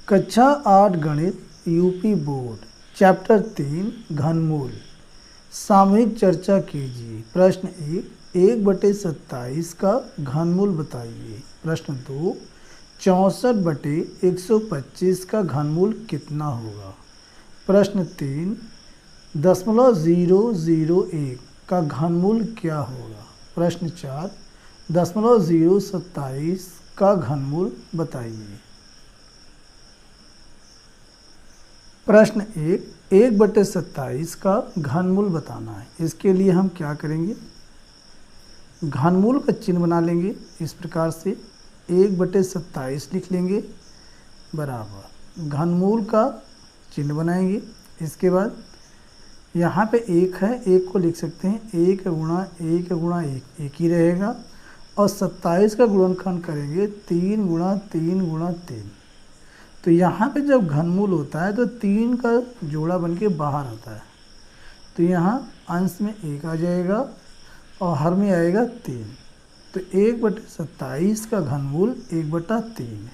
कक्षा 8 गणित UP board chapter 3 घनमूल। सामूहिक चर्चा कीजिए। प्रश्न 1/27 का घनमूल बताइए। प्रश्न 2 64/125 का घनमूल कितना होगा। प्रश्न 3 0.001 का घनमूल क्या होगा। प्रश्न 4 0.027 का घनमूल बताइए। प्रश्न 1/27 का घनमूल बताना है। इसके लिए हम क्या करेंगे, घनमूल का चिन्ह बना लेंगे। इस प्रकार से 1/27 लिख लेंगे बराबर घनमूल का चिन्ह बनाएंगे। इसके बाद यहाँ पे 1 है, 1 को लिख सकते हैं 1 गुणा 1 गुणा 1 1 ही रहेगा। और 27 का गुणनखंड करेंगे 3 गुणा 3 गुणा 3। तो यहाँ पे जब घनमूल होता है तो 3 का जोड़ा बन के बाहर आता है। तो यहाँ अंश में 1 आ जाएगा और हर में आएगा 3। तो 1/27 का घनमूल 1/3 है।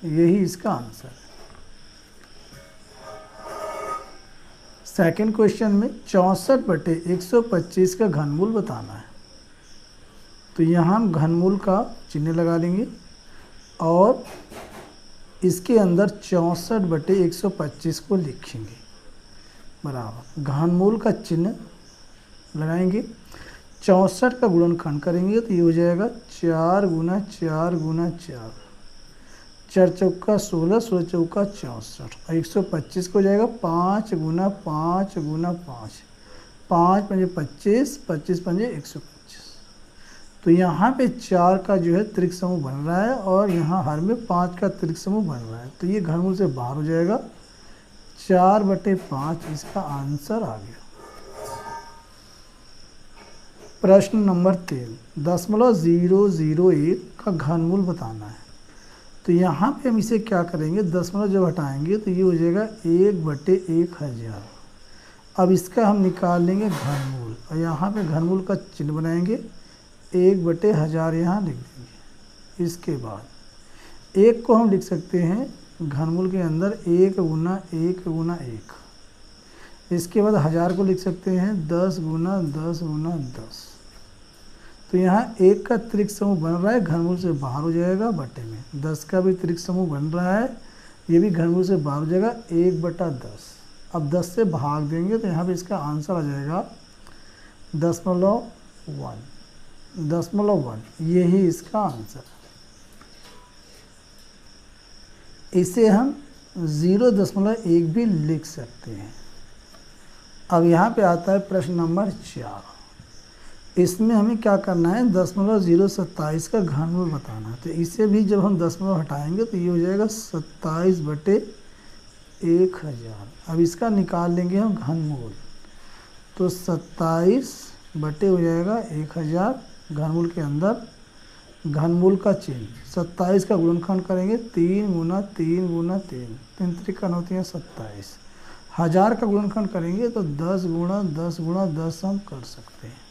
यही इसका आंसर है। सेकंड क्वेश्चन में 64/125 का घनमूल बताना है। तो यहाँ हम घनमूल का चिन्ह लगा लेंगे और इसके अंदर 64/125 को लिखेंगे बराबर घनमूल का चिन्ह लगाएंगे। 64 का गुणनखंड करेंगे तो ये हो जाएगा 4 गुना 4 गुना 4, 4 चौका 16, 16 चौका 64। और 125 को हो जाएगा 5 गुना 5 गुना 5, 5 पंजे 25, 25 पंजे 125। तो यहाँ पे 4 का जो है त्रिक समूह बन रहा है और यहाँ हर में 5 का त्रिक समूह बन रहा है। तो ये घनमूल से बाहर हो जाएगा। 4/5 इसका आंसर आ गया। प्रश्न नंबर 3 0.001 का घनमूल बताना है। तो यहाँ पे हम इसे क्या करेंगे, दशमलव जब हटाएंगे तो ये हो जाएगा 1/1000। अब इसका हम निकाल लेंगे घनमूल और यहाँ पे घनमूल का चिन्ह बनाएंगे 1/1000 यहाँ लिख देंगे। इसके बाद 1 को हम लिख सकते हैं घनमूल के अंदर 1 गुना 1 गुना 1। इसके बाद 1000 को लिख सकते हैं 10 गुना 10 गुना 10। तो यहाँ 1 का त्रिक समूह बन रहा है, घनमूल से बाहर हो जाएगा बटे में। 10 का भी त्रिक समूह बन रहा है, ये भी घनमूल से बाहर हो जाएगा 1/10। अब 10 से भाग देंगे तो यहाँ पे इसका आंसर आ जाएगा 0.1। यही इसका आंसर है। इसे हम 0.1 भी लिख सकते हैं। अब यहाँ पे आता है प्रश्न नंबर 4। इसमें हमें क्या करना है, 0.027 का घनमूल बताना है। तो इसे भी जब हम दशमलव हटाएंगे तो ये हो जाएगा 27/1000। अब इसका निकाल लेंगे हम घनमूल। तो 27 बटे हो जाएगा 1000 घनमूल के अंदर घनमूल का चिन्ह 27 का गुणनखंड करेंगे 3 गुना 3 गुना 3, 3 त्रिकन होती हैं 27। 1000 का गुणनखंड करेंगे तो 10 गुणा 10 गुणा 10 हम कर सकते हैं।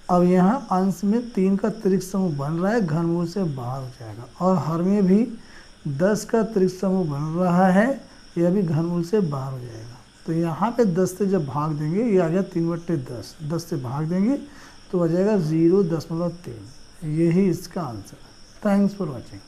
अब यहाँ अंश में 3 का त्रिक समूह बन रहा है, घनमूल से बाहर हो जाएगा। और हर में भी 10 का त्रिक समूह बन रहा है, यह भी घनमूल से बाहर हो जाएगा। तो यहाँ पे 10 से जब भाग देंगे ये आ गया 3/10। 10 से भाग देंगे तो आ जाएगा 0.3। यही इसका आंसर है। Thanks for watching.